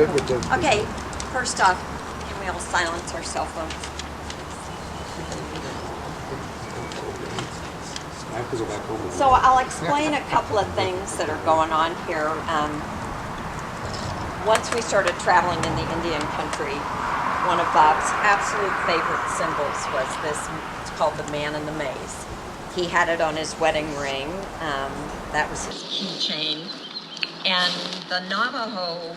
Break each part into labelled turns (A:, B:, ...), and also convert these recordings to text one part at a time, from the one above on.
A: Okay, first off, can we all silence our cell phones? So I'll explain a couple of things that are going on here. Once we started traveling in the Indian country, one of Bob's absolute favorite symbols was this, it's called the man in the maze. He had it on his wedding ring. That was his keychain. And the Navajo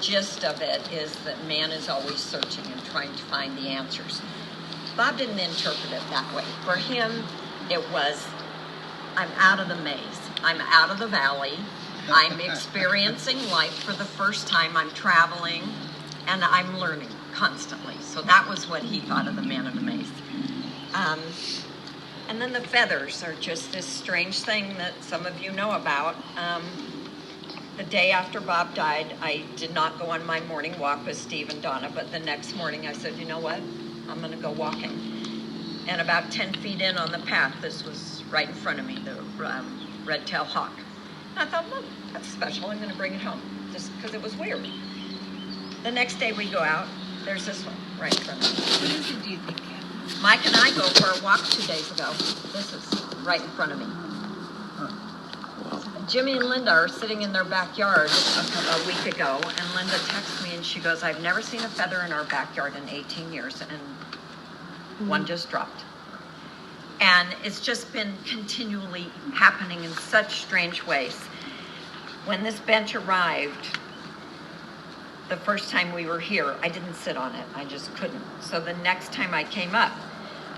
A: gist of it is that man is always searching and trying to find the answers. Bob didn't interpret it that way. For him, it was, I'm out of the maze. I'm out of the valley. I'm experiencing life for the first time. I'm traveling, and I'm learning constantly. So that was what he thought of the man in the maze. And then the feathers are just this strange thing that some of you know about. The day after Bob died, I did not go on my morning walk with Steve and Donna, but the next morning I said, you know what? I'm going to go walking. And about 10 feet in on the path, this was right in front of me, the red-tailed hawk. And I thought, look, that's special. I'm going to bring it home, just because it was weird. The next day we go out, there's this one right in front of me.
B: What is it, do you think?
A: Mike and I go for a walk 2 days ago. This is right in front of me. Jimmy and Linda are sitting in their backyard a week ago, and Linda texts me and she goes, I've never seen a feather in our backyard in 18 years, and one just dropped. And it's just been continually happening in such strange ways. When this bench arrived, the first time we were here, I didn't sit on it. I just couldn't. So the next time I came up,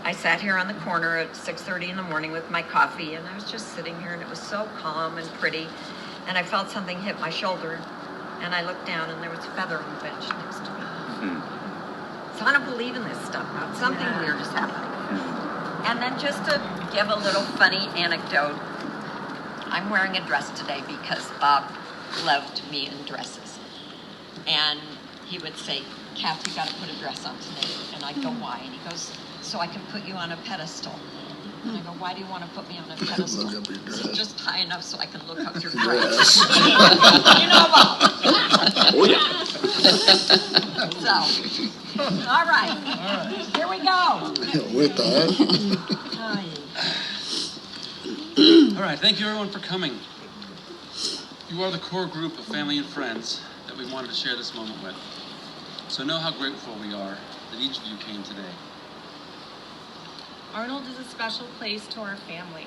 A: I sat here on the corner at 6:30 in the morning with my coffee, and I was just sitting here, and it was so calm and pretty, and I felt something hit my shoulder, and I looked down, and there was a feather on the bench next to me. So I don't believe in this stuff, but something weird is happening. And then just to give a little funny anecdote, I'm wearing a dress today because Bob loved me in dresses. And he would say, Kath, you got to put a dress on today. And I'd go, why? And he goes, so I can put you on a pedestal. And I go, why do you want to put me on a pedestal?
C: Look up your dress.
A: Just high enough so I can look up your dress. You know, Bob.
C: Oh, yeah.
A: So, all right. Here we go.
C: With that.
D: All right, thank you everyone for coming. You are the core group of family and friends that we wanted to share this moment with. So know how grateful we are that each of you came today.
B: Arnold is a special place to our family.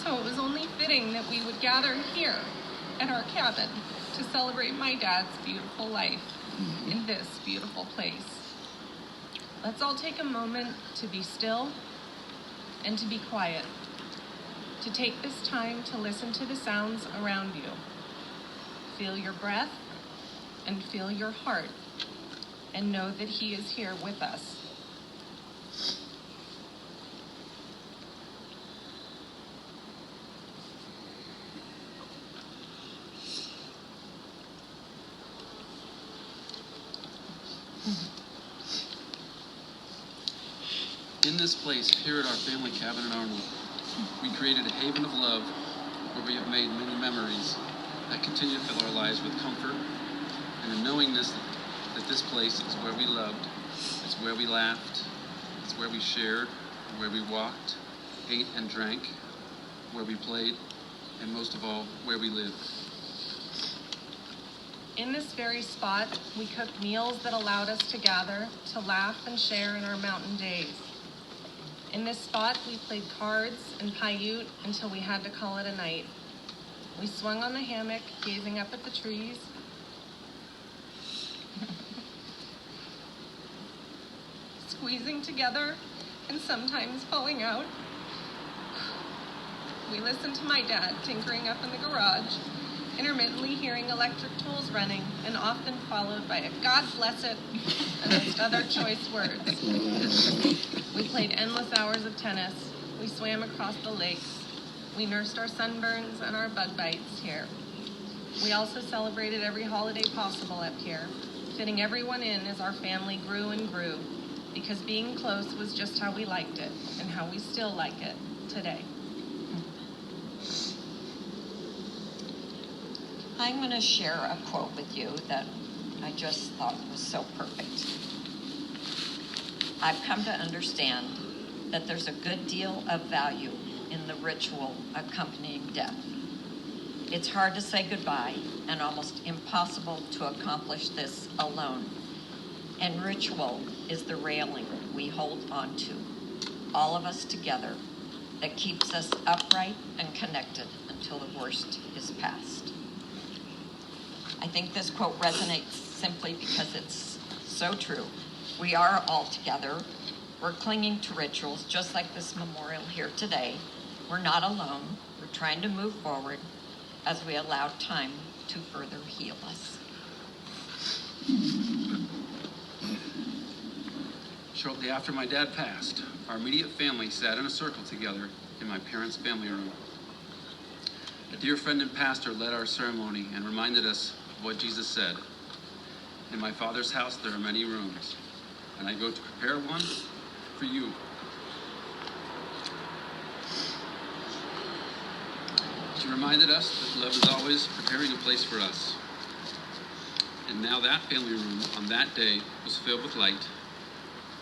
B: So it was only fitting that we would gather here at our cabin to celebrate my dad's beautiful life in this beautiful place. Let's all take a moment to be still and to be quiet, to take this time to listen to the sounds around you. Feel your breath and feel your heart, and know that he is here with us.
D: In this place, here at our family cabin in Arnold, we created a haven of love where we have made many memories that continue to fill our lives with comfort and a knowingness that this place is where we loved, it's where we laughed, it's where we shared, where we walked, ate and drank, where we played, and most of all, where we lived.
B: In this very spot, we cooked meals that allowed us to gather, to laugh and share in our mountain days. In this spot, we played cards and Paiute until we had to call it a night. We swung on the hammock, gazing up at the trees. Squeezing together and sometimes falling out. We listened to my dad tinkering up in the garage, intermittently hearing electric tools running, and often followed by a God bless it, amongst other choice words. We played endless hours of tennis. We swam across the lakes. We nursed our sunburns and our bug bites here. We also celebrated every holiday possible up here, fitting everyone in as our family grew and grew, because being close was just how we liked it, and how we still like it. today?
A: I'm going to share a quote with you that I just thought was so perfect. I've come to understand that there's a good deal of value in the ritual accompanying death. It's hard to say goodbye and almost impossible to accomplish this alone. And ritual is the railing we hold on to, all of us together, that keeps us upright and connected until the worst is past. I think this quote resonates simply because it's so true. We are all together. We're clinging to rituals, just like this memorial here today. We're not alone. We're trying to move forward as we allow time to further heal us.
D: Shortly after my dad passed, our immediate family sat in a circle together in my parents' family room. A dear friend and pastor led our ceremony and reminded us of what Jesus said. In my Father's house there are many rooms, and I go to prepare one for you. She reminded us that love is always preparing a place for us. And now that family room on that day was filled with light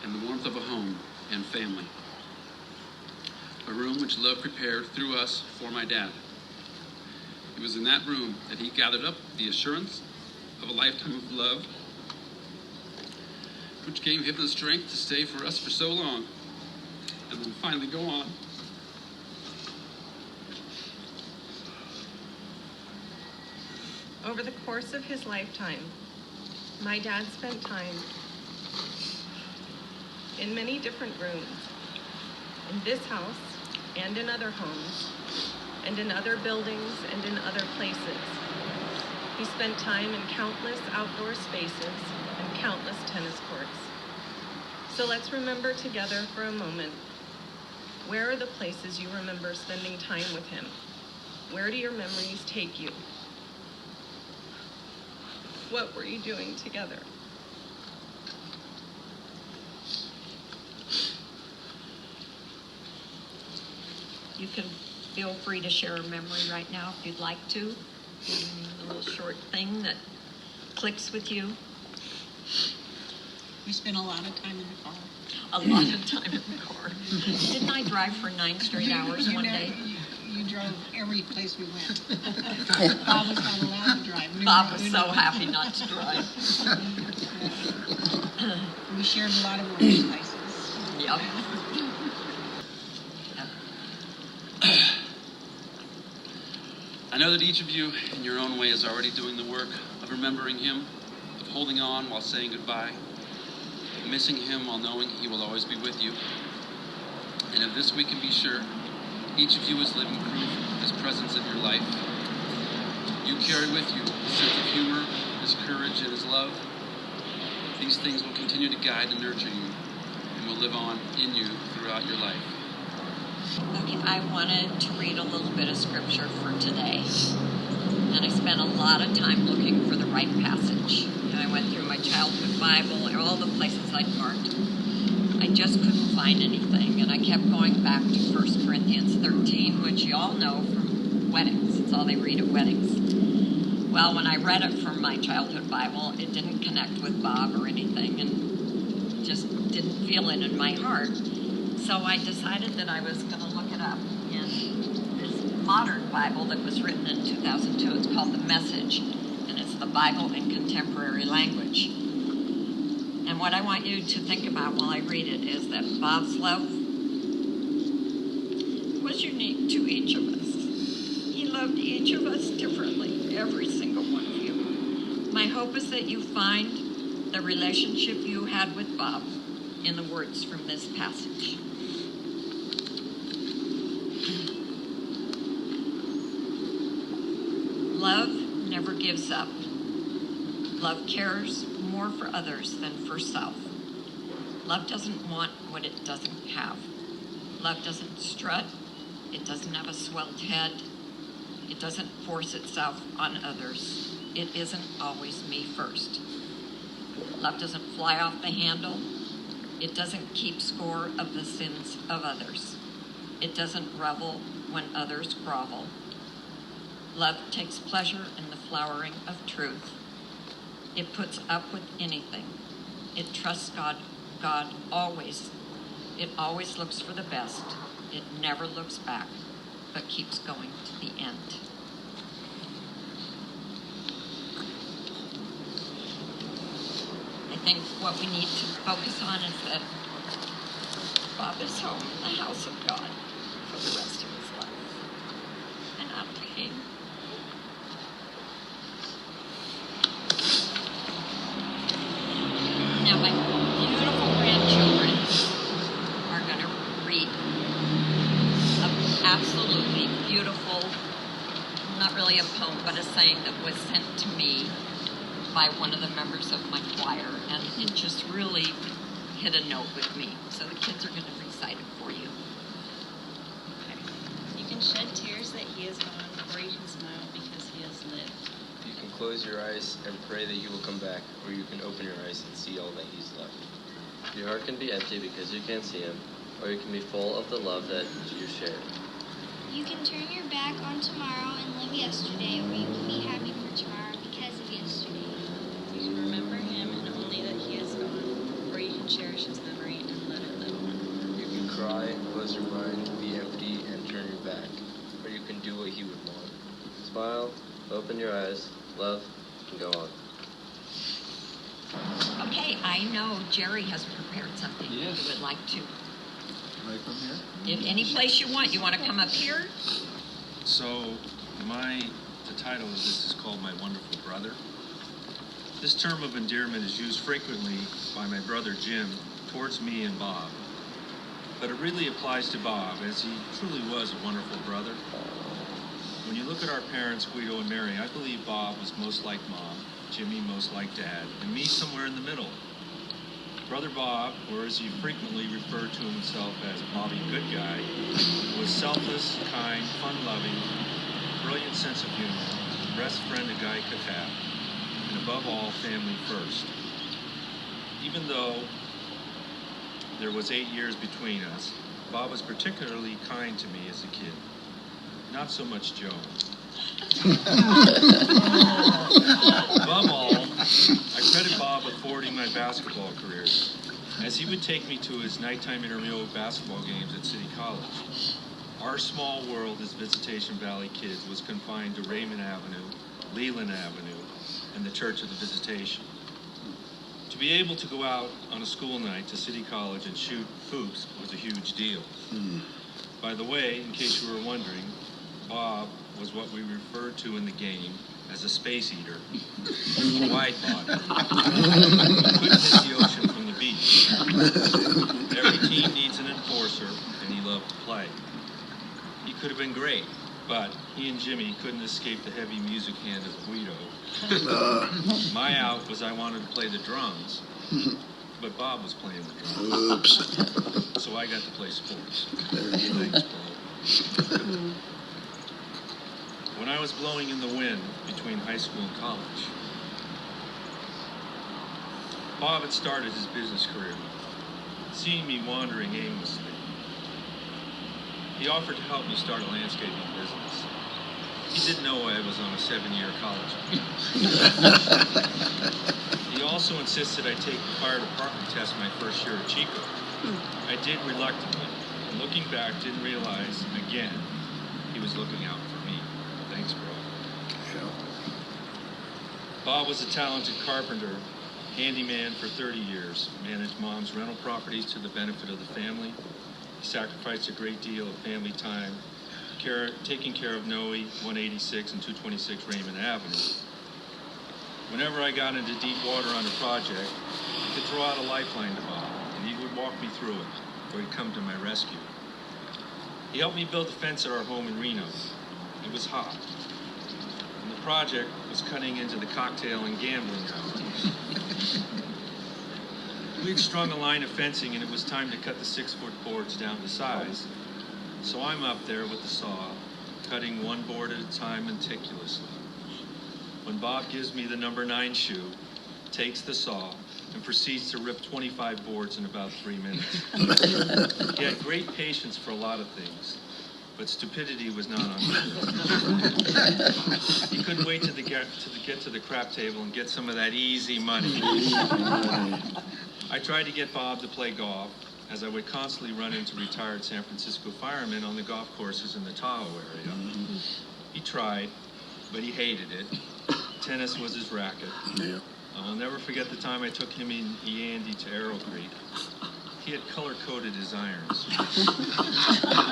D: and the warmth of a home and family. A room which love prepared through us for my dad. It was in that room that he gathered up the assurance of a lifetime of love, which gave him the strength to stay for us for so long, and then finally go on.
B: Over the course of his lifetime, my dad spent time in many different rooms, in this house and in other homes, and in other buildings and in other places. He spent time in countless outdoor spaces and countless tennis courts. So let's remember together for a moment, where are the places you remember spending time with him? Where do your memories take you? What were you doing together?
A: You can feel free to share a memory right now if you'd like to. A little short thing that clicks with you.
E: We spent a lot of time in the car.
A: A lot of time in the car. Didn't I drive for 9 straight hours one day?
E: You drove every place we went. Bob was not allowed to drive.
A: Bob was so happy not to drive.
E: We shared a lot of places.
A: Yep.
D: I know that each of you, in your own way, is already doing the work of remembering him, of holding on while saying goodbye, missing him while knowing he will always be with you. And of this we can be sure, each of you is living proof of his presence in your life. You carry with you his sense of humor, his courage, and his love. These things will continue to guide and nurture you, and will live on in you throughout your life.
A: Okay, I wanted to read a little bit of scripture for today. And I spent a lot of time looking for the right passage. And I went through my childhood Bible and all the places I'd marked. I just couldn't find anything. And I kept going back to 1 Corinthians 13, which you all know from weddings. It's all they read at weddings. Well, when I read it from my childhood Bible, it didn't connect with Bob or anything, and just didn't feel it in my heart. So I decided that I was going to look it up in this modern Bible that was written in 2002. It's called The Message, and it's the Bible in contemporary language. And what I want you to think about while I read it is that Bob's love was unique to each of us. He loved each of us differently, every single one of you. My hope is that you find the relationship you had with Bob in the words from this passage. Love never gives up. Love cares more for others than for self. Love doesn't want what it doesn't have. Love doesn't strut. It doesn't have a swelled head. It doesn't force itself on others. It isn't always me first. Love doesn't fly off the handle. It doesn't keep score of the sins of others. It doesn't revel when others grovel. Love takes pleasure in the flowering of truth. It puts up with anything. It trusts God always. It always looks for the best. It never looks back, but keeps going to the end. I think what we need to focus on is that Bob is home in the house of God for the rest of his life and not pain. Now my beautiful grandchildren are going to read an absolutely beautiful, not really a poem, but a saying that was sent to me by one of the members of my choir, and it just really hit a note with me. So the kids are going to recite it for you.
F: You can shed tears that he is gone, or you can smile because he has lived.
G: You can close your eyes and pray that he will come back, or you can open your eyes and see all that he's left. Your heart can be empty because you can't see him, or you can be full of the love that you share.
H: You can turn your back on tomorrow and live yesterday, or you can be happy for tomorrow because of yesterday.
F: You can remember him and only that he is gone, or you can cherish his memory and let it live on.
G: You can cry, close your mind, be empty, and turn your back, or you can do what he would want. Smile, open your eyes, love, and go on.
A: Okay, I know Jerry has prepared something
D: Yes.
A: you would like to.
C: Right from here?
A: In any place you want. You want to come up here?
I: So, the title of this is called My Wonderful Brother. This term of endearment is used frequently by my brother Jim towards me and Bob. But it really applies to Bob, as he truly was a wonderful brother. When you look at our parents, Guido and Mary, I believe Bob was most like Mom, Jimmy most like Dad, and me somewhere in the middle. Brother Bob, or as he frequently referred to himself as Bobby Good Guy, was selfless, kind, fun-loving, brilliant sense of humor, the best friend a guy could have, and above all, family first. Even though there was 8 years between us, Bob was particularly kind to me as a kid. Not so much Joe. Above all, I credit Bob with forwarding my basketball career, as he would take me to his nighttime intramural basketball games at City College. Our small world as Visitation Valley kids was confined to Raymond Avenue, Leland Avenue, and the Church of the Visitation. To be able to go out on a school night to City College and shoot hoops was a huge deal. By the way, in case you were wondering, Bob was what we referred to in the game as a space eater, a wide body. He couldn't hit the ocean from the beach. Every team needs an enforcer, and he loved to play. He could have been great, but he and Jimmy couldn't escape the heavy music hand of Guido. My out was I wanted to play the drums, but Bob was playing the drums.
C: Oops.
I: So I got to play sports.
C: There you go.
I: Thanks, Paul. When I was blowing in the wind between high school and college, Bob had started his business career, seeing me wandering aimlessly. He offered to help me start a landscaping business. He didn't know I was on a 7-year college degree. He also insisted I take the fire department test my first year at Chico. I did reluctantly, and looking back, didn't realize, again, he was looking out for me. Thanks, bro.
C: Yeah.
I: Bob was a talented carpenter, handyman for 30 years, managed Mom's rental properties to the benefit of the family. He sacrificed a great deal of family time, taking care of Noe, 186 and 226 Raymond Avenue. Whenever I got into deep water on a project, I could throw out a lifeline to Bob, and he would walk me through it, or he'd come to my rescue. He helped me build a fence at our home in Reno. It was hot, and the project was cutting into the cocktail and gambling houses. We'd strung a line of fencing, and it was time to cut the 6-foot boards down to size. So I'm up there with the saw, cutting one board at a time meticulously. When Bob gives me the number 9 shoe, takes the saw, and proceeds to rip 25 boards in about 3 minutes. He had great patience for a lot of things, but stupidity was not on his list. He couldn't wait to get to the crap table and get some of that easy money. I tried to get Bob to play golf, as I would constantly run into retired San Francisco firemen on the golf courses in the Tahoe area. He tried, but he hated it. Tennis was his racket.
C: Yeah.
I: I'll never forget the time I took him and Andy to Arrow Creek. He had color-coded his irons.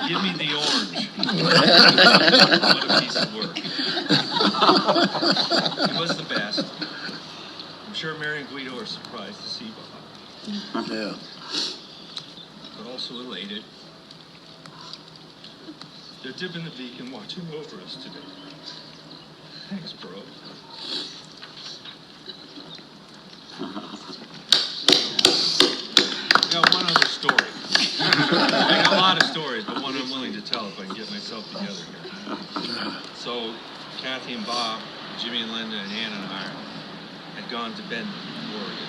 I: Give me the orange. What a piece of work. He was the best. I'm sure Mary and Guido are surprised to see Bob,
C: Yeah.
I: but also elated. They're dipping the beacon watching over us today. Thanks, bro. I got one other story. I got a lot of stories, but one I'm willing to tell if I can get myself together here. So, Kathy and Bob, Jimmy and Linda and Anna and I had gone to Bend, Oregon.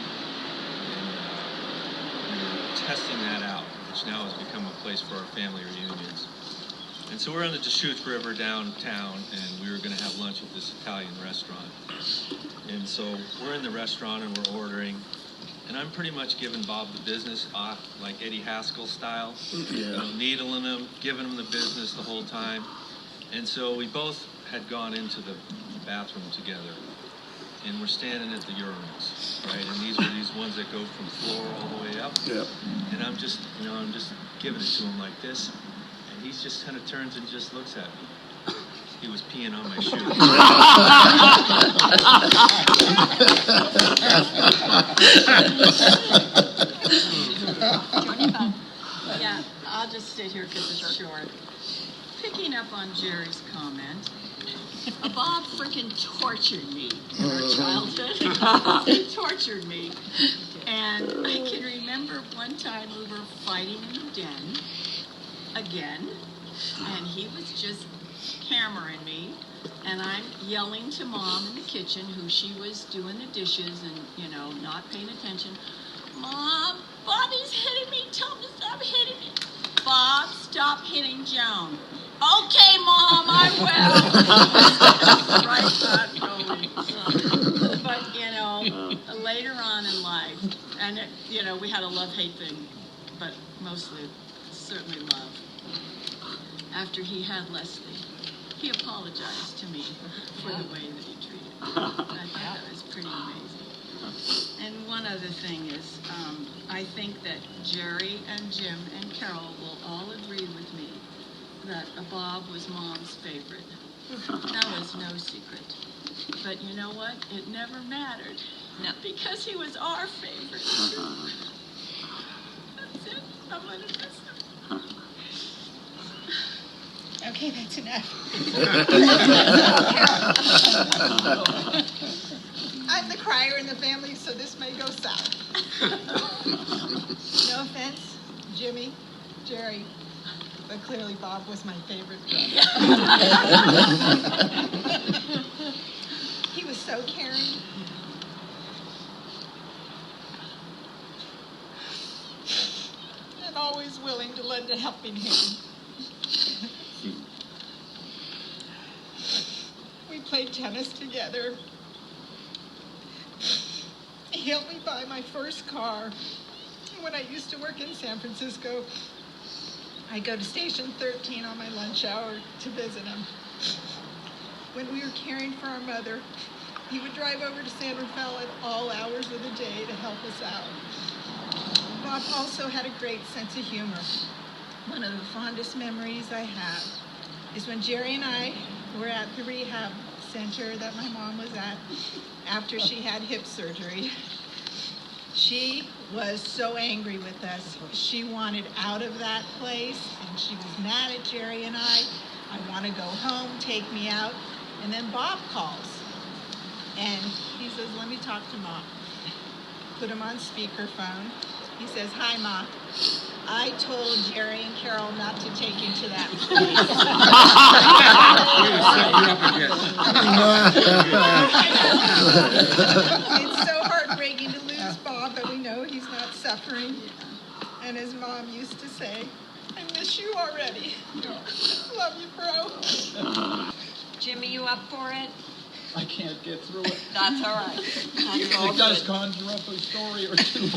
I: And we were testing that out, which now has become a place for our family reunions. And so we're on the Deschutes River downtown, and we were going to have lunch at this Italian restaurant. And so we're in the restaurant and we're ordering. And I'm pretty much giving Bob the business, like Eddie Haskell style. You know, needling him, giving him the business the whole time. And so we both had gone into the bathroom together. And we're standing at the urinals, right? And these are these ones that go from floor all the way up.
C: Yep.
I: And I'm just giving it to him like this. And he just kind of turns and just looks at me. He was peeing on my shoe.
J: Yeah, I'll just sit here because it's short. Picking up on Jerry's comment, Bob freaking tortured me in our childhood. He tortured me. And I can remember one time we were fighting in the den again, and he was just hammering me, and I'm yelling to Mom in the kitchen, who she was doing the dishes and, not paying attention. Mom, Bobby's hitting me. Tell him to stop hitting me. Bob, stop hitting Joan. Okay, Mom, I will. Right, not going. But, later on in life, and, we had a love-hate thing, but mostly, certainly love. After he had Leslie, he apologized to me for the way that he treated me. I thought that was pretty amazing. And one other thing is, I think that Jerry and Jim and Carol will all agree with me that Bob was Mom's favorite. That was no secret. But you know what? It never mattered. No. Because he was our favorite. That's it. I'm going to miss him.
E: Okay, that's enough. I'm the crier in the family, so this may go south. No offense, Jimmy, Jerry, but clearly Bob was my favorite brother. He was so caring. And always willing to lend a helping hand. We played tennis together. He helped me buy my first car. When I used to work in San Francisco, I'd go to Station 13 on my lunch hour to visit him. When we were caring for our mother, he would drive over to San Rafael at all hours of the day to help us out. Bob also had a great sense of humor. One of the fondest memories I have is when Jerry and I were at the rehab center that my mom was at after she had hip surgery. She was so angry with us. She wanted out of that place, and she was mad at Jerry and I want to go home, take me out. And then Bob calls, and he says, let me talk to Mom. Put him on speakerphone. He says, hi, Ma. I told Jerry and Carol not to take you to that place. It's so heartbreaking to lose Bob, but we suffering. And his mom used to say, I miss you already. Love you, bro.
A: Jimmy, you up for it?
C: I can't get through it.
A: That's all right. That's all
C: It does
A: good.
C: conjure up a story or two.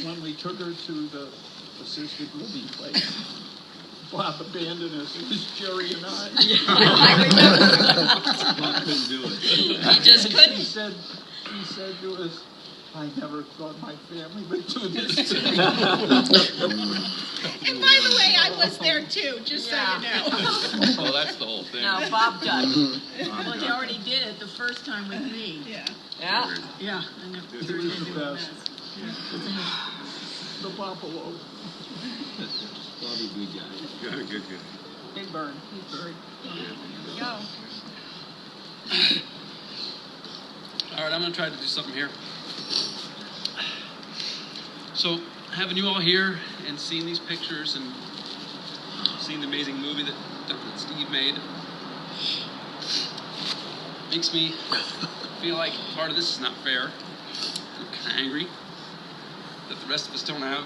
C: When we took her to the assisted living place, Bob abandoned us. It was Jerry and I.
A: I remember.
I: Bob couldn't do it.
A: He just
C: And
A: couldn't.
C: He said to us, I never thought my family would do this to me.
E: And by the way, I was there too, just so you know.
D: Oh, that's the whole thing.
A: No, Bob does.
J: Well, he already did it the first time with me.
E: Yeah.
A: Yeah.
J: Yeah, and it
C: He
J: turned
C: was the
J: into a
C: best.
J: mess.
C: The buffalo.
I: Bobby, good guy. Good.
J: Big Bird, he's very.
A: Go.
D: All right, I'm going to try to do something here. So, having you all here and seeing these pictures and seeing the amazing movie that Steve made makes me feel like part of this is not fair. I'm kind of angry that the rest of us don't have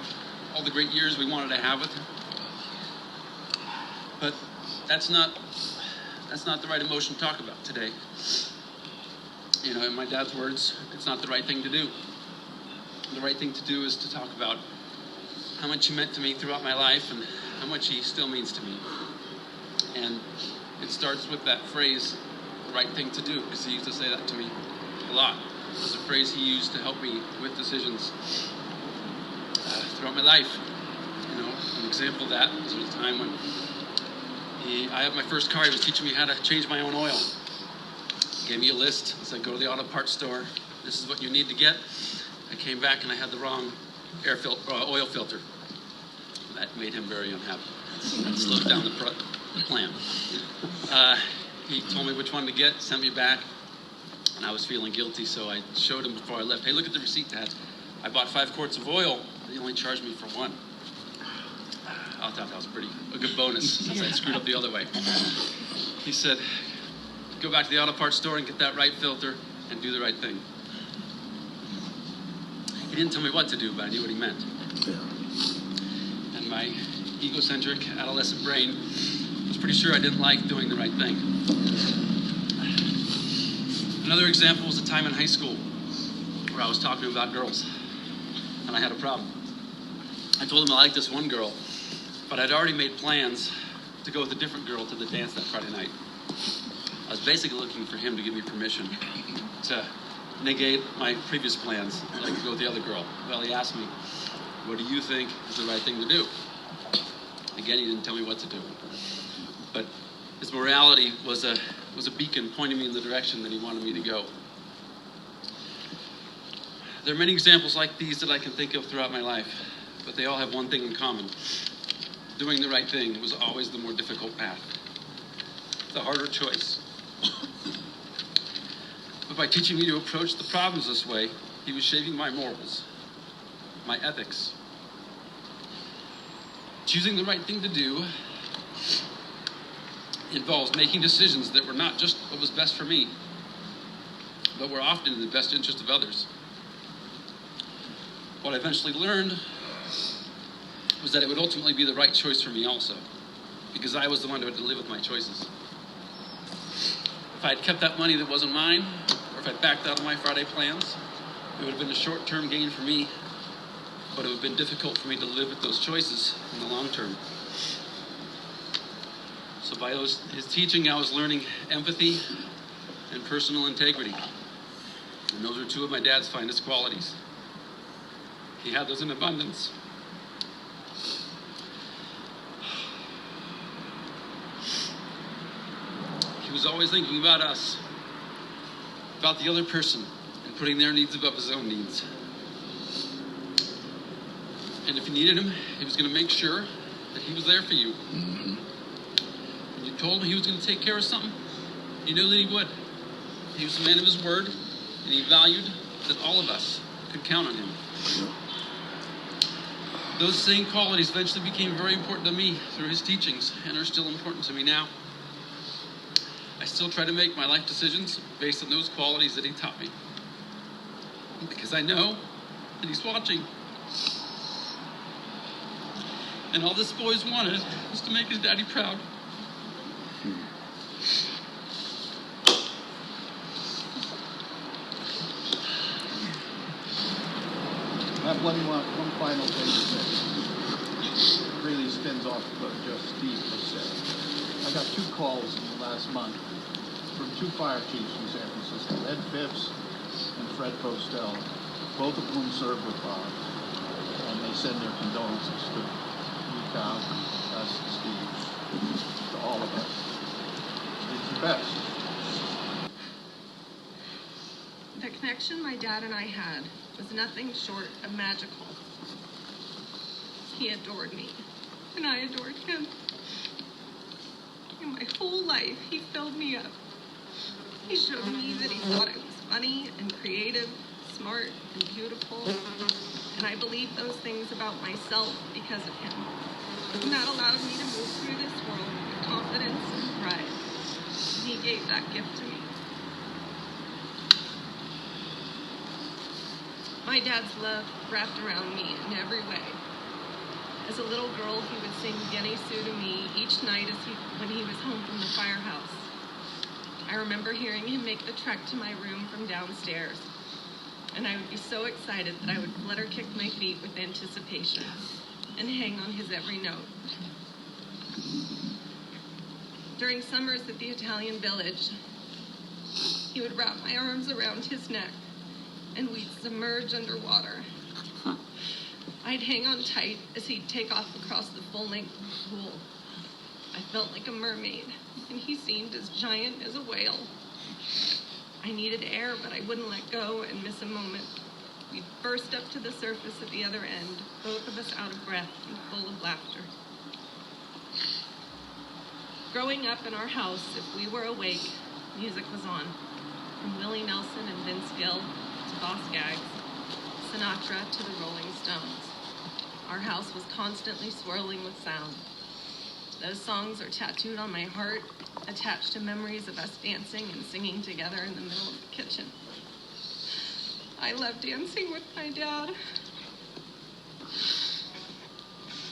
D: all the great years we wanted to have with him. But that's not the right emotion to talk about today. You know, in my dad's words, it's not the right thing to do. The right thing to do is to talk about how much he meant to me throughout my life and how much he still means to me. And it starts with that phrase, the right thing to do, because he used to say that to me a lot. It was a phrase he used to help me with decisions throughout my life. You know, an example of that was a time when I had my first car. He was teaching me how to change my own oil. He gave me a list. He said, go to the auto parts store. This is what you need to get. I came back and I had the wrong oil filter. That made him very unhappy. That slowed down the plan. He told me which one to get, sent me back, and I was feeling guilty, so I showed him before I left, hey, look at the receipt, Dad. I bought 5 quarts of oil. They only charged me for 1. I thought that was a good bonus since I screwed up the other way. He said, go back to the auto parts store and get that right filter and do the right thing. He didn't tell me what to do, but I knew what he meant. And my egocentric adolescent brain was pretty sure I didn't like doing the right thing. Another example was a time in high school where I was talking about girls, and I had a problem. I told him I liked this one girl, but I'd already made plans to go with a different girl to the dance that Friday night. I was basically looking for him to give me permission to negate my previous plans and I could go with the other girl. Well, he asked me, what do you think is the right thing to do? Again, he didn't tell me what to do. But his morality was a beacon pointing me in the direction that he wanted me to go. There are many examples like these that I can think of throughout my life, but they all have one thing in common. Doing the right thing was always the more difficult path, the harder choice. But by teaching me to approach the problems this way, he was shaping my morals, my ethics. Choosing the right thing to do involves making decisions that were not just what was best for me, but were often in the best interest of others. What I eventually learned was that it would ultimately be the right choice for me also, because I was the one who had to live with my choices. If I had kept that money that wasn't mine, or if I'd backed out of my Friday plans, it would have been a short-term gain for me, but it would have been difficult for me to live with those choices in the long term. So by his teaching, I was learning empathy and personal integrity. And those are 2 of my dad's finest qualities. He had those in abundance. He was always thinking about us, about the other person, and putting their needs above his own needs. And if you needed him, he was going to make sure that he was there for you. When you told him he was going to take care of something, you knew that he would. He was a man of his word, and he valued that all of us could count on him. Those same qualities eventually became very important to me through his teachings and are still important to me now. I still try to make my life decisions based on those qualities that he taught me. because I know that he's watching. And all this boy's wanted was to make his daddy proud.
C: I have one final thing to say. It really spins off what just Steve just said. I got 2 calls in the last month from 2 fire chiefs from San Francisco, Ed Phipps and Fred Postel, both of whom served with Bob, and they send their condolences to you, Cal, us, Steve, to all of us. It's the best.
B: The connection my dad and I had was nothing short of magical. He adored me, and I adored him. In my whole life, he filled me up. He showed me that he thought I was funny and creative, smart and beautiful, and I believed those things about myself because of him. And that allowed me to move through this world with confidence and pride. And he gave that gift to me. My dad's love wrapped around me in every way. As a little girl, he would sing Jenny Sue to me each night when he was home from the firehouse. I remember hearing him make the trek to my room from downstairs, and I would be so excited that I would flutter kick my feet with anticipation and hang on his every note. During summers at the Italian village, he would wrap my arms around his neck and we'd submerge underwater. I'd hang on tight as he'd take off across the full length of the pool. I felt like a mermaid, and he seemed as giant as a whale. I needed air, but I wouldn't let go and miss a moment. We'd burst up to the surface at the other end, both of us out of breath and full of laughter. Growing up in our house, if we were awake, music was on. From Willie Nelson and Vince Gill to Boss Gags, Sinatra to the Rolling Stones. Our house was constantly swirling with sound. Those songs are tattooed on my heart, attached to memories of us dancing and singing together in the middle of the kitchen. I love dancing with my dad.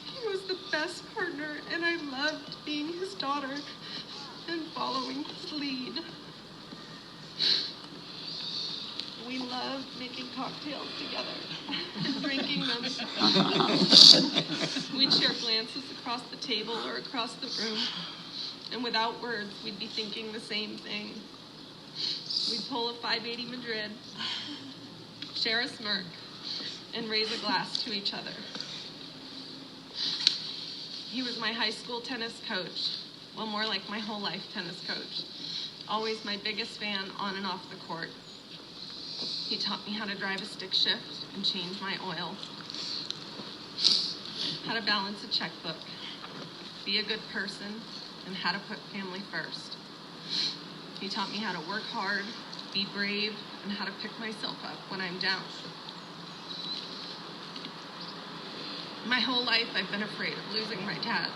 B: He was the best partner, and I loved being his daughter and following his lead. We loved making cocktails together and drinking them. We'd share glances across the table or across the room, and without words, we'd be thinking the same thing. We'd pull a 580 Madrid, share a smirk, and raise a glass to each other. He was my high school tennis coach, well, more like my whole life tennis coach. Always my biggest fan on and off the court. He taught me how to drive a stick shift and change my oil, how to balance a checkbook, be a good person, and how to put family first. He taught me how to work hard, be brave, and how to pick myself up when I'm down. My whole life I've been afraid of losing my dad,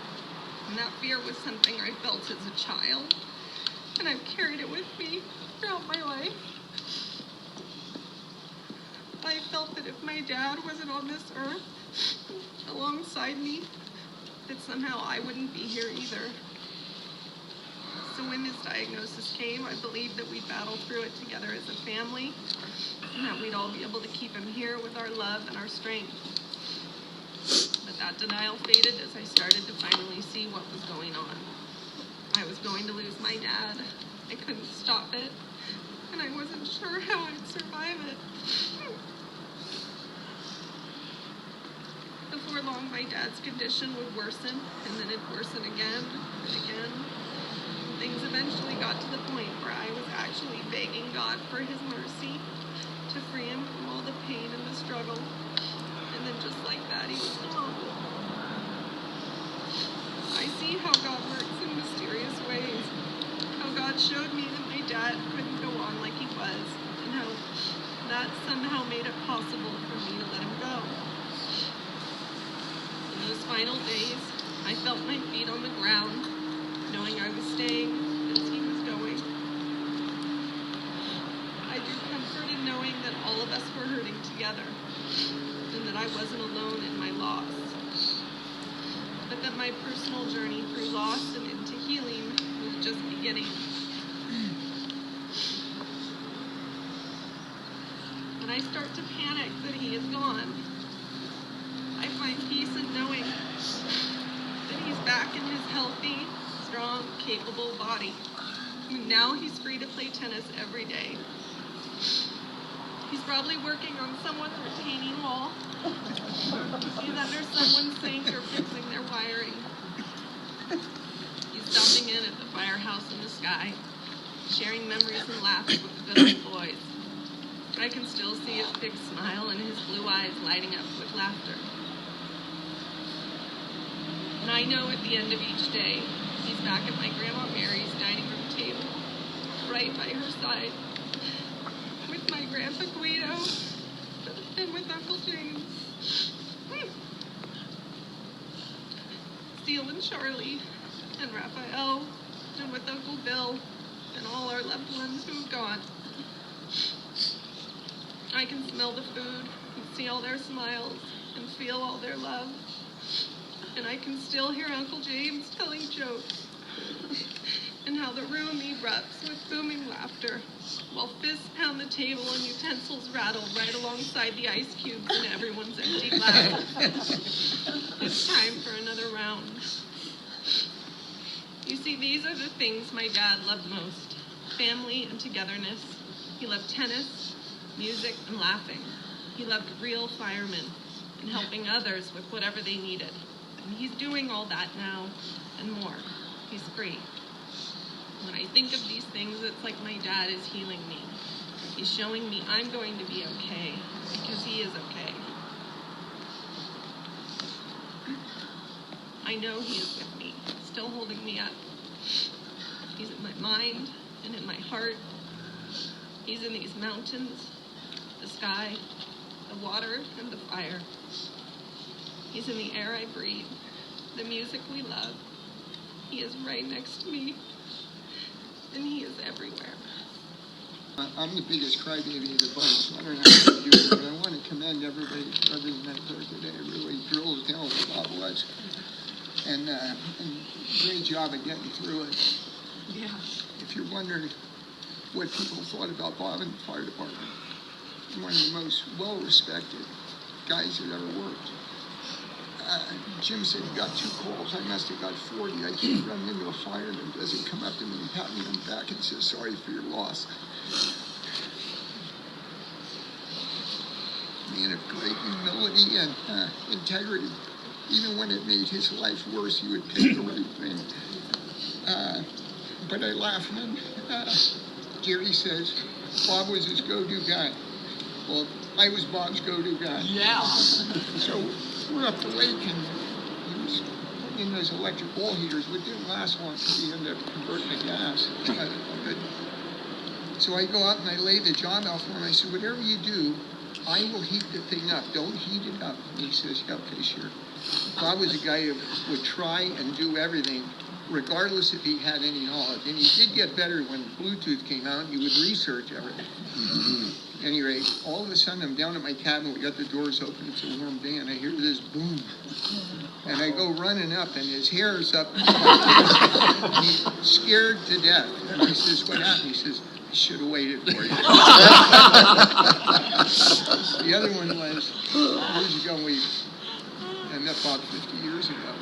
B: and that fear was something I felt as a child, and I've carried it with me throughout my life. I felt that if my dad wasn't on this earth alongside me, that somehow I wouldn't be here either. So when this diagnosis came, I believed that we'd battle through it together as a family, and that we'd all be able to keep him here with our love and our strength. But that denial faded as I started to finally see what was going on. I was going to lose my dad. I couldn't stop it, and I wasn't sure how I'd survive it. Before long, my dad's condition would worsen, and then it'd worsen again and again. Things eventually got to the point where I was actually begging God for his mercy to free him from all the pain and the struggle. And then just like that, he was gone. I see how God works in mysterious ways. How God showed me that my dad couldn't go on like he was, and how that somehow made it possible for me to let him go. In those final days, I felt my feet on the ground, knowing I was staying as he was going. I drew comfort in knowing that all of us were hurting together, and that I wasn't alone in my loss, but that my personal journey through loss and into healing was just beginning. When I start to panic that he is gone, I find peace in knowing that he's back in his healthy, strong, capable body. And now he's free to play tennis every day. He's probably working on someone's retaining wall. He's under someone's sink or fixing their wiring. He's stopping in at the firehouse in the sky, sharing memories and laughs with the good old boys. I can still see his big smile and his blue eyes lighting up with laughter. And I know at the end of each day, he's back at my Grandma Mary's dining room table, right by her side, with my Grandpa Guido and with Uncle James. Steele and Charlie and Raphael, and with Uncle Bill and all our loved ones who've gone. I can smell the food and see all their smiles and feel all their love. And I can still hear Uncle James telling jokes and how the room erupts with booming laughter while fists pound the table and utensils rattle right alongside the ice cubes in everyone's empty glasses. It's time for another round. You see, these are the things my dad loved most: family and togetherness. He loved tennis, music, and laughing. He loved real firemen and helping others with whatever they needed. And he's doing all that now and more. He's free. When I think of these things, it's like my dad is healing me. He's showing me I'm going to be okay because he is okay. I know he is with me, still holding me up. He's in my mind and in my heart. He's in these mountains, the sky, the water, and the fire. He's in the air I breathe, the music we love. He is right next to me, and he is everywhere.
K: I'm the biggest crybaby of the bunch. I don't know how to do it, but I want to commend everybody for everything that occurred today. It really drilled down what Bob was. And great job of getting through it.
B: Yeah.
K: If you're wondering what people thought about Bob in the fire department, one of the most well-respected guys that ever worked. Jim said he got 2 calls. I must have got 40. I keep running into a fireman, doesn't come up to me and pat me on the back and says, sorry for your loss. Man of great humility and integrity. Even when it made his life worse, he would pick the right thing. But I laugh when Jerry says, Bob was his go-to guy. Well, I was Bob's go-to guy. Yeah. So we're up the lake, and he was putting in those electric wall heaters, which didn't last long because he ended up converting to gas. So I go out and I lay the job out for him. I said, whatever you do, I will heat the thing up. Don't heat it up. And he says, yeah, okay, sure. Bob was a guy who would try and do everything, regardless if he had any knowledge. And he did get better when Bluetooth came out. He would research everything. At any rate, all of a sudden, I'm down at my cabin. We got the doors open. It's a warm day, and I hear this boom. And I go running up, and his hair is up. He's scared to death. And I says, what happened? He says, I should have waited for you. The other one was, years ago, I met Bob 50 years ago.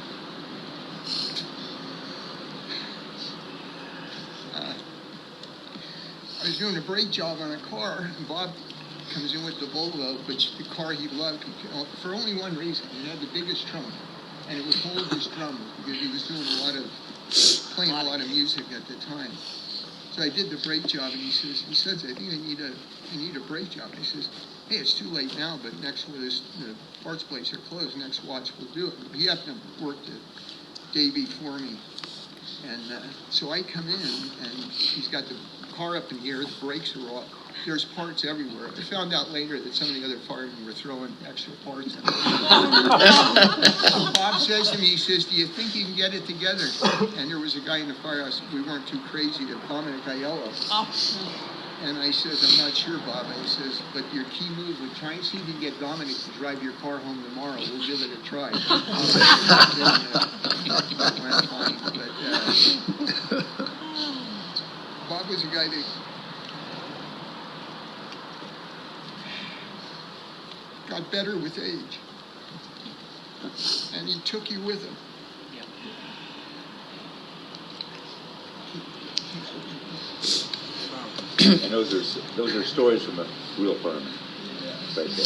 K: I was doing a brake job on a car, and Bob comes in with the Volvo, which the car he loved, for only one reason. It had the biggest trunk, and it would hold his drums because he was doing playing a lot of music at the time. So I did the brake job, and he says, I think I need a brake job. I says, hey, it's too late now, but next the parts place are closed. Next watch will do it. He happened to work the day before me, and so I come in, and he's got the car up in the air, the brakes are off. There's parts everywhere. I found out later that some of the other firemen were throwing extra parts in. Bob says to me, he says, do you think you can get it together? And there was a guy in the firehouse, we weren't too crazy to vomit a Aiello. And I says, I'm not sure, Bob. I says, but your key move would try and see if you can get Dominic to drive your car home tomorrow. We'll give it a try. Went fine. But Bob was a guy that got better with age. And he took you with him.
L: And those are stories from a real fireman. Right there.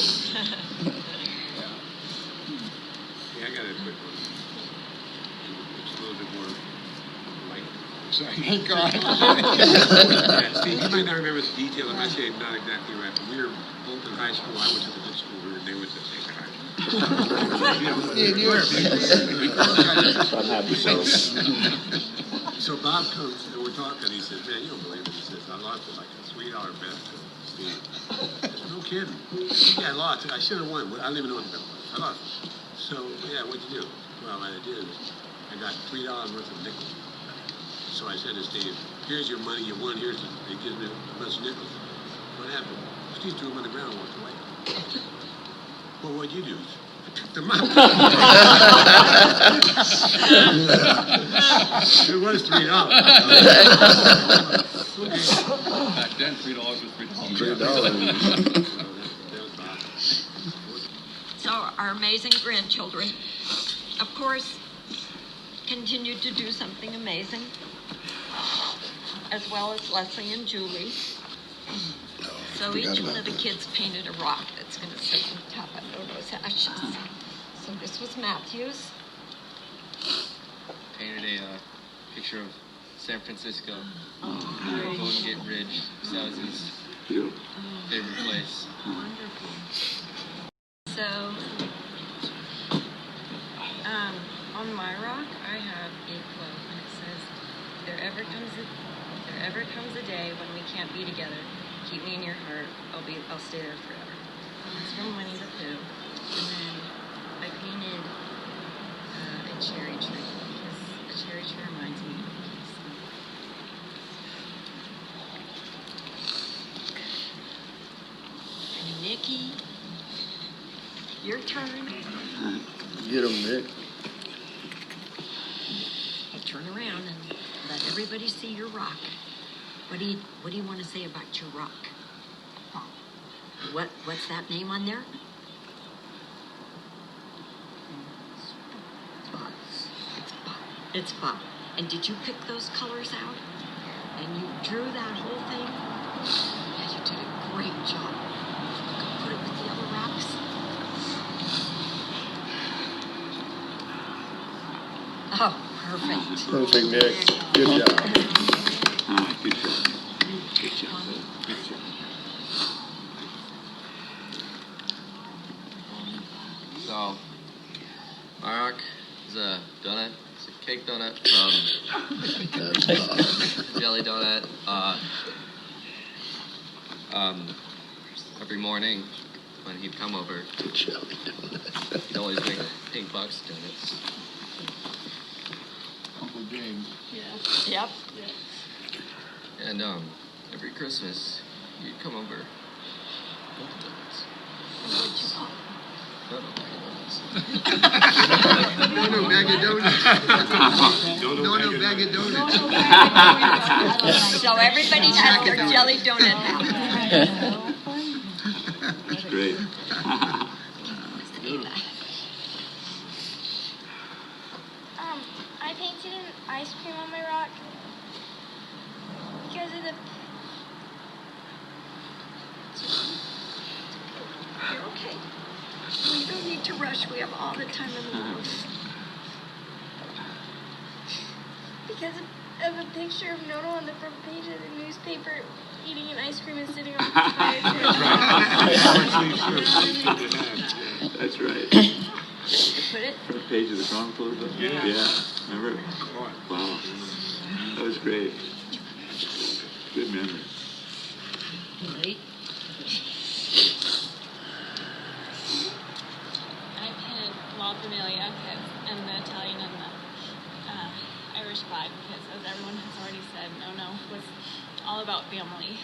M: Yeah, I got a quick one. It's a little bit more light.
K: Thank God.
M: Yeah, Steve, you might not remember the detail. I'm actually not exactly right, but we were both in high school. I went to the good school. They went to the same high school. So Bob comes and we're talking. He says, "Man, you don't believe it." He says, "I lost it like a $3 bet to Steve." I said, "No kidding." "Yeah, I lost it. I should have won. I don't even know what the bet was. I lost it." "So, yeah, what'd you do?" "Well, what I did is I got $3 worth of nickels." So I said to Steve, "Here's your money. You won. He gives me a bunch of nickels." "What happened?" Steve threw them on the ground and walked away. "Well, what'd you do?" "I took them out." It was $3.
I: Back then, $3 was $3.
A: So our amazing grandchildren, of course, continued to do something amazing, as well as Leslie and Julie. So each one of the kids painted a rock that's going to sit on top of Odo's ashes. So this was Matthew's.
G: Painted a picture of San Francisco, Golden Gate Bridge, because that was his favorite place.
A: Wonderful. So, on my rock, I have a quote, and it says, there ever comes a day when we can't be together. Keep me in your heart. I'll stay there forever." It's from Winnie the Pooh. And then I painted a cherry tree, because a cherry tree reminds me of peace. And Nikki, your turn.
L: Get him, Nick.
A: Turn around and let everybody see your rock. What do you want to say about your rock? What's that name on there? It's Bob. And did you pick those colors out? And you drew that whole thing? Yeah, you did a great job. You can put it with the other rocks. Oh, perfect.
L: Perfect, Nick. Good job. Good job. Good job. Good job.
G: So, my rock is a donut. It's a cake donut from Jelly Donut. Every morning when he'd come over, he'd always make pink box donuts.
C: Uncle James.
A: Yep.
G: And every Christmas he'd come over.
A: What'd you call it?
K: No, bag of donuts. No, bag of donuts.
A: So everybody has their jelly donut now.
L: That's great.
H: I painted an ice cream on my rock because of the.
A: You're okay. We don't need to rush. We have all the time in the world.
H: Because of a picture of Nono on the front page of the newspaper eating an ice cream and sitting on the fire.
L: That's right.
A: Put it.
L: Front page of the Chronicle. Yeah. Remember? Wow. That was great. Good memory.
A: Late.
F: I painted La Familia and the Italian and the Irish flag because, as everyone has already said, No was all about family.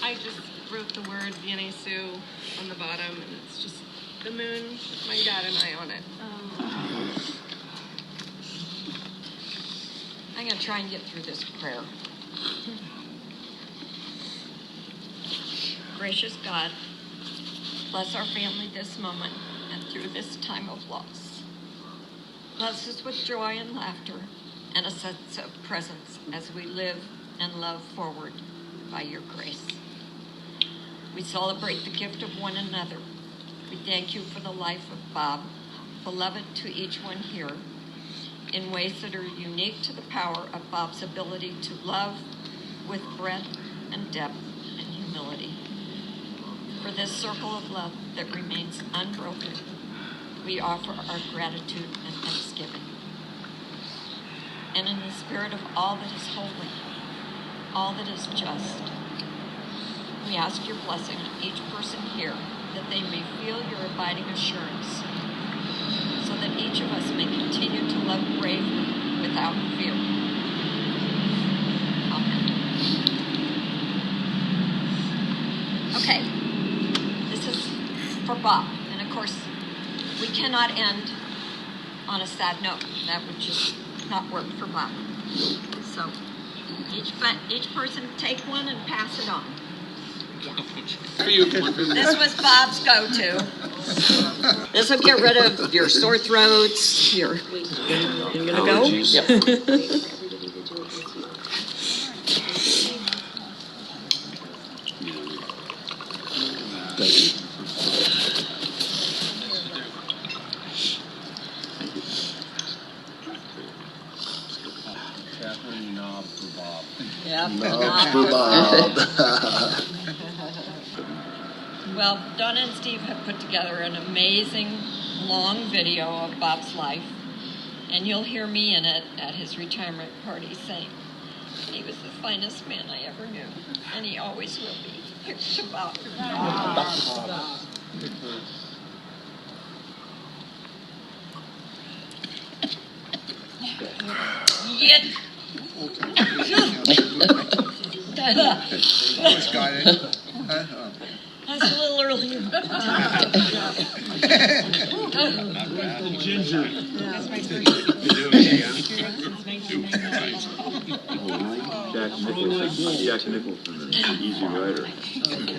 B: I just wrote the word Vianney Sue on the bottom, and it's just the moon with my dad and I on it.
A: I'm going to try and get through this prayer. Gracious God, bless our family this moment and through this time of loss. Bless us with joy and laughter and a sense of presence as we live and love forward by your grace. We celebrate the gift of one another. We thank you for the life of Bob, beloved to each one here, in ways that are unique to the power of Bob's ability to love with breadth and depth and humility. For this circle of love that remains unbroken, we offer our gratitude and thanksgiving. And in the spirit of all that is holy, all that is just, we ask your blessing on each person here, that they may feel your abiding assurance, so that each of us may continue to love bravely without fear. Amen. Okay, this is for Bob, and of course, we cannot end on a sad note. That would just not work for Bob. So, each person take one and pass it on. Yeah. This was Bob's go-to. This will get rid of your sore throats. You're gonna go? Yep.
C: Catherine, knob for Bob.
A: Yep.
N: Knob for Bob.
A: Well, Donna and Steve have put together an amazing long video of Bob's life, and you'll hear me in it at his retirement party saying, he was the finest man I ever knew, and he always will be. Here's to Bob. Yet.
K: Always got it.
A: That's a little early.
M: Ginger.
L: Jack Nicholson, an Easy Rider.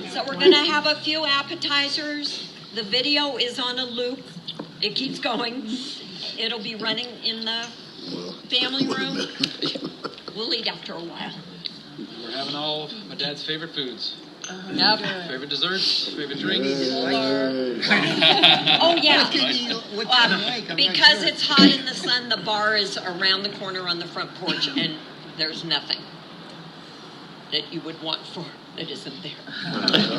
A: So we're going to have a few appetizers. The video is on a loop. It keeps going. It'll be running in the family room. We'll eat after a while.
D: We're having all my dad's favorite foods.
A: Yep.
D: Favorite desserts, favorite drinks.
A: Oh, yeah. Because it's hot in the sun, the bar is around the corner on the front porch, and there's nothing that you would want for that isn't there.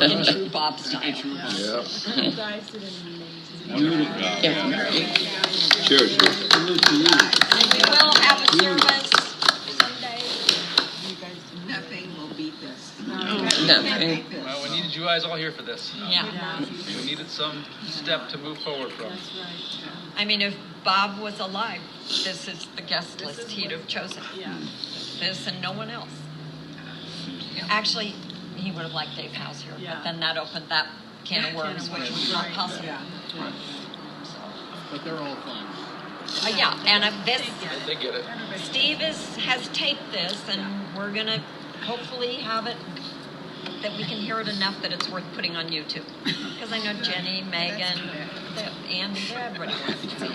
A: In true Bob style.
N: Yep.
F: You guys did an
L: Cheers.
A: And we will have a service someday.
J: Nothing will beat this.
A: Nothing.
D: Well, we needed you guys all here for this.
A: Yeah.
D: We needed some step to move forward from.
A: I mean, if Bob was alive, this is the guest list he'd have chosen.
J: Yeah.
A: This and no one else. Actually, he would have liked Dave House here, but then that opened that can of worms, which was not possible.
C: Right. But they're all fun.
A: Yeah, and this,
D: They get it.
A: Steve has taped this, and we're gonna hopefully have it that we can hear it enough that it's worth putting on YouTube. Because I know Jenny, Megan, Andy, everybody wants to see